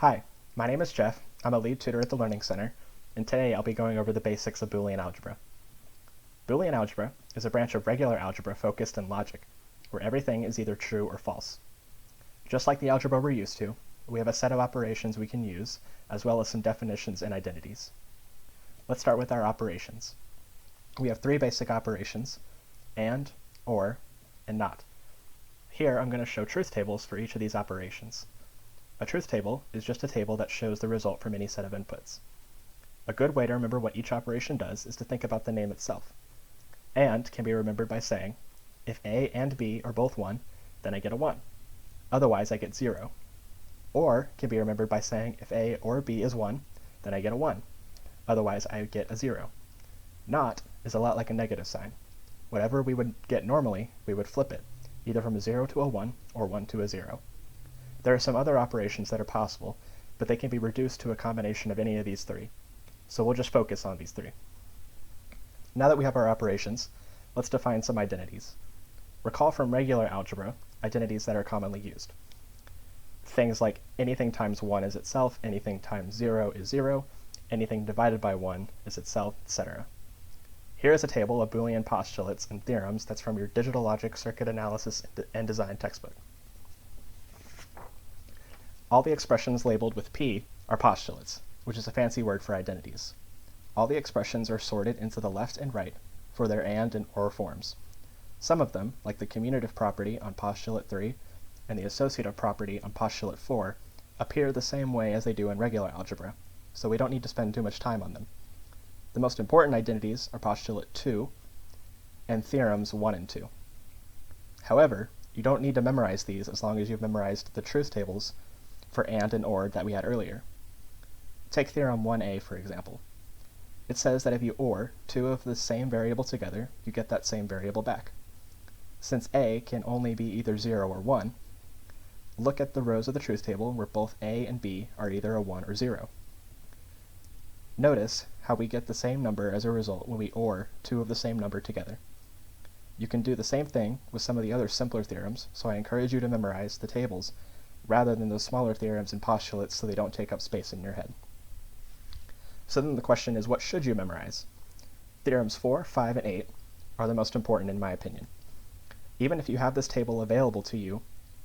Hi, my name is Jeff. I'm a lead tutor at the Learning Center, and today I'll be going over the basics of Boolean algebra. Boolean algebra is a branch of regular algebra focused in logic, where everything is either true or false. Just like the algebra we're used to, we have a set of operations we can use, as well as some definitions and identities. Let's start with our operations. We have three basic operations: and, or, and not. Here I'm going to show truth tables for each of these operations. A truth table is just a table that shows the result from any set of inputs. A good way to remember what each operation does is to think about the name itself. And can be remembered by saying, if A and B are both 1, then I get a 1. Otherwise, I get 0. Or can be remembered by saying, if A or B is 1, then I get a 1. Otherwise, I get a 0. Not is a lot like a negative sign. Whatever we would get normally, we would flip it, either from a 0 to a 1 or 1 to a 0. There are some other operations that are possible, but they can be reduced to a combination of any of these three. So we'll just focus on these three. Now that we have our operations, let's define some identities. Recall from regular algebra identities that are commonly used. Things like anything times 1 is itself, anything times 0 is 0, anything divided by 1 is itself, etc. Here is a table of Boolean postulates and theorems that's from your Digital Logic Circuit Analysis and Design textbook. All the expressions labeled with P are postulates, which is a fancy word for identities. All the expressions are sorted into the left and right for their and or forms. Some of them, like the commutative property on postulate 3 and the associative property on postulate 4, appear the same way as they do in regular algebra, so we don't need to spend too much time on them. The most important identities are postulate 2 and theorems 1 and 2. However, you don't need to memorize these as long as you've memorized the truth tables for and or that we had earlier. Take theorem 1a, for example. It says that if you OR two of the same variable together, you get that same variable back. Since a can only be either 0 or 1, look at the rows of the truth table where both a and b are either a 1 or 0. Notice how we get the same number as a result when we OR two of the same number together. You can do the same thing with some of the other simpler theorems, so I encourage you to memorize the tables rather than those smaller theorems and postulates so they don't take up space in your head. So then the question is, what should you memorize? Theorems 4, 5, and 8 are the most important in my opinion. Even if you have this table available to you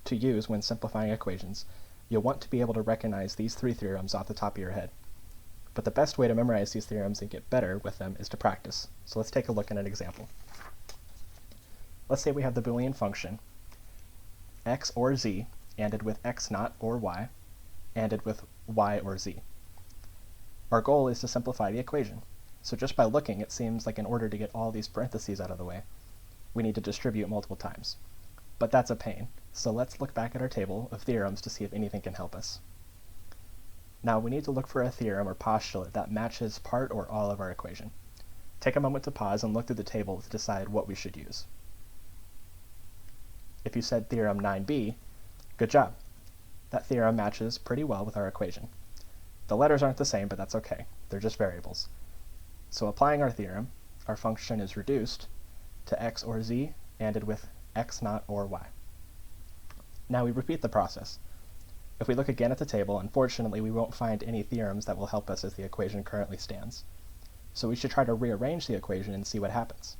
to use when simplifying equations, you'll want to be able to recognize these three theorems off the top of your head. But the best way to memorize these theorems and get better with them is to practice. So let's take a look at an example. Let's say we have the Boolean function x or z ANDed with x naught or y, ANDed with y or z. Our goal is to simplify the equation, so just by looking it seems like in order to get all these parentheses out of the way, we need to distribute multiple times. But that's a pain, so let's look back at our table of theorems to see if anything can help us. Now we need to look for a theorem or postulate that matches part or all of our equation. Take a moment to pause and look through the table to decide what we should use. If you said theorem 9b, good job. That theorem matches pretty well with our equation. The letters aren't the same, but that's okay. They're just variables. So applying our theorem, our function is reduced to x or z ANDed with x naught or y. Now we repeat the process. If we look again at the table, unfortunately we won't find any theorems that will help us as the equation currently stands. So we should try to rearrange the equation and see what happens.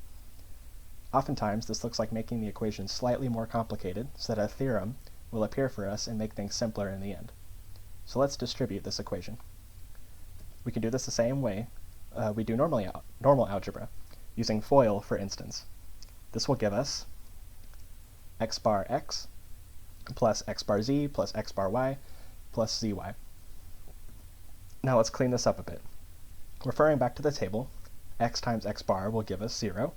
Oftentimes this looks like making the equation slightly more complicated so that a theorem will appear for us and make things simpler in the end. So let's distribute this equation. We can do this the same way we do normal algebra, using FOIL for instance. This will give us x bar x plus x bar z plus x bar y plus zy. Now let's clean this up a bit. Referring back to the table, x times x bar will give us 0,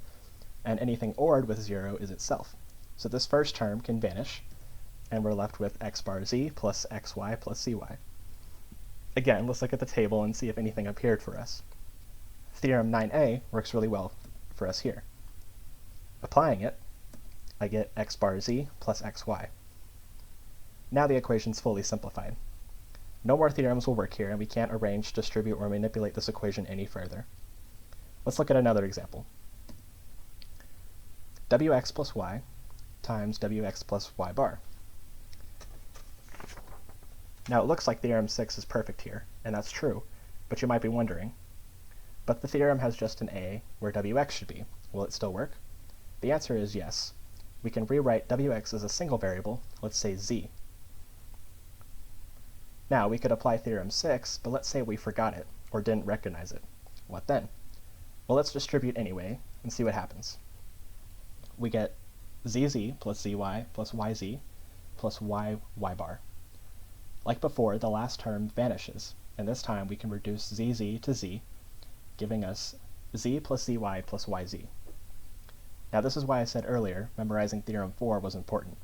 and anything ORed with 0 is itself. So this first term can vanish, and we're left with x bar z plus xy plus cy. Again, let's look at the table and see if anything appeared for us. Theorem 9a works really well for us here. Applying it, I get x bar z plus xy. Now the equation's fully simplified. No more theorems will work here, and we can't arrange, distribute, or manipulate this equation any further. Let's look at another example. Wx plus y times wx plus y bar. Now it looks like theorem 6 is perfect here, and that's true, but you might be wondering, but the theorem has just an a where wx should be. Will it still work? The answer is yes. We can rewrite wx as a single variable, let's say z. Now we could apply theorem 6, but let's say we forgot it, or didn't recognize it. What then? Well, let's distribute anyway, and see what happens. We get zz plus zy plus yz plus y bar. Like before, the last term vanishes, and this time we can reduce zz to z, giving us z plus zy plus yz. Now this is why I said earlier memorizing theorem 4 was important,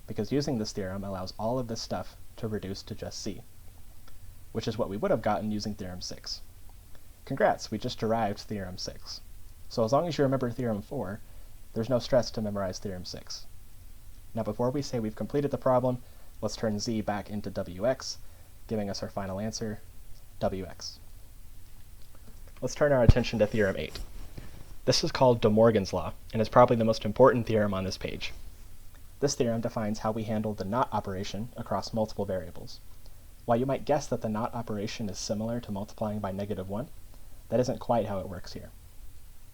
because using this theorem allows all of this stuff to reduce to just z, which is what we would have gotten using theorem 6. Congrats, we just derived theorem 6. So as long as you remember theorem 4, there's no stress to memorize theorem 6. Now before we say we've completed the problem, let's turn z back into wx, giving us our final answer, wx. Let's turn our attention to theorem 8. This is called De Morgan's law, and is probably the most important theorem on this page. This theorem defines how we handle the not operation across multiple variables. While you might guess that the not operation is similar to multiplying by -1, that isn't quite how it works here.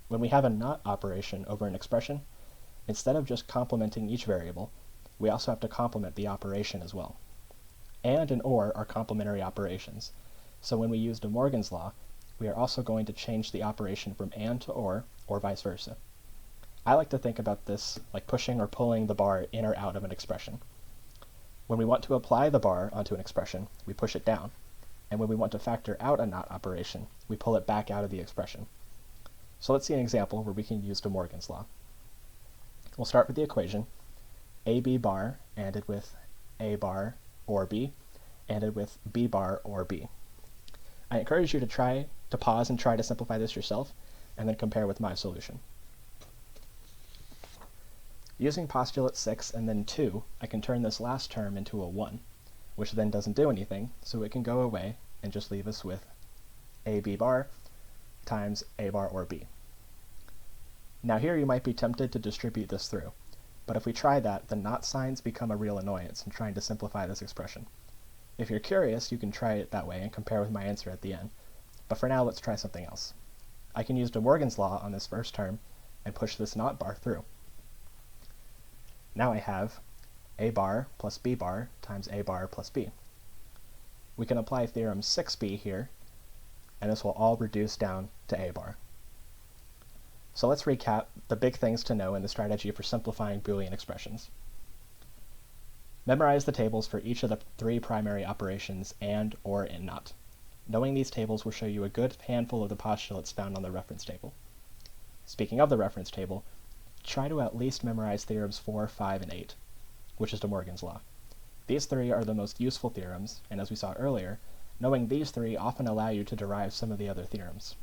When we have a not operation over an expression, instead of just complementing each variable, we also have to complement the operation as well. And or are complementary operations, so when we use De Morgan's law, we are also going to change the operation from and to or vice versa. I like to think about this like pushing or pulling the bar in or out of an expression. When we want to apply the bar onto an expression, we push it down, and when we want to factor out a not operation, we pull it back out of the expression. So let's see an example where we can use De Morgan's law. We'll start with the equation, ab bar ANDed with a bar or b, ANDed with b bar or b. I encourage you to pause and try to simplify this yourself, and then compare with my solution. Using postulate 6 and then 2, I can turn this last term into a 1, which then doesn't do anything, so it can go away and just leave us with ab bar times a bar or b. Now here you might be tempted to distribute this through, but if we try that, the not signs become a real annoyance in trying to simplify this expression. If you're curious, you can try it that way and compare with my answer at the end, but for now let's try something else. I can use De Morgan's law on this first term and push this not bar through. Now I have a bar plus b bar times a bar plus b. We can apply theorem 6b here, and this will all reduce down to a bar. So let's recap the big things to know in the strategy for simplifying Boolean expressions. Memorize the tables for each of the 3 primary operations and, or, and not. Knowing these tables will show you a good handful of the postulates found on the reference table. Speaking of the reference table, try to at least memorize theorems 4, 5, and 8, which is De Morgan's law. These 3 are the most useful theorems, and as we saw earlier, knowing these 3 often allow you to derive some of the other theorems.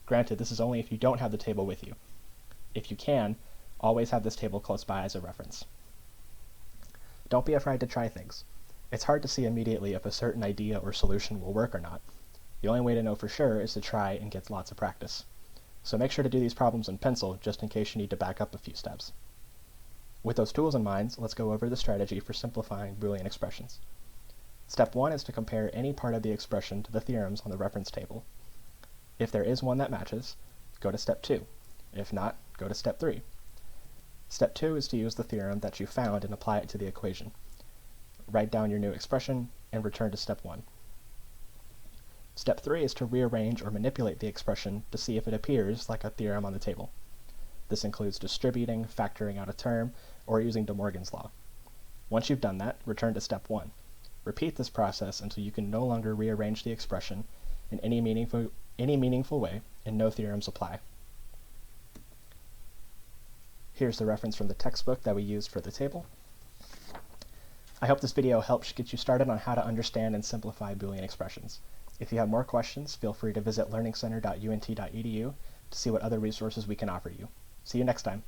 Granted, this is only if you don't have the table with you. If you can, always have this table close by as a reference. Don't be afraid to try things. It's hard to see immediately if a certain idea or solution will work or not. The only way to know for sure is to try and get lots of practice. So make sure to do these problems in pencil just in case you need to back up a few steps. With those tools in mind, let's go over the strategy for simplifying Boolean expressions. Step 1 is to compare any part of the expression to the theorems on the reference table. If there is one that matches, go to step 2. If not, go to step 3. Step 2 is to use the theorem that you found and apply it to the equation. Write down your new expression and return to step 1. Step 3 is to rearrange or manipulate the expression to see if it appears like a theorem on the table. This includes distributing, factoring out a term, or using De Morgan's law. Once you've done that, return to step 1. Repeat this process until you can no longer rearrange the expression in any meaningful way and no theorems apply. Here's the reference from the textbook that we used for the table. I hope this video helps get you started on how to understand and simplify Boolean expressions. If you have more questions, feel free to visit learningcenter.unt.edu to see what other resources we can offer you. See you next time.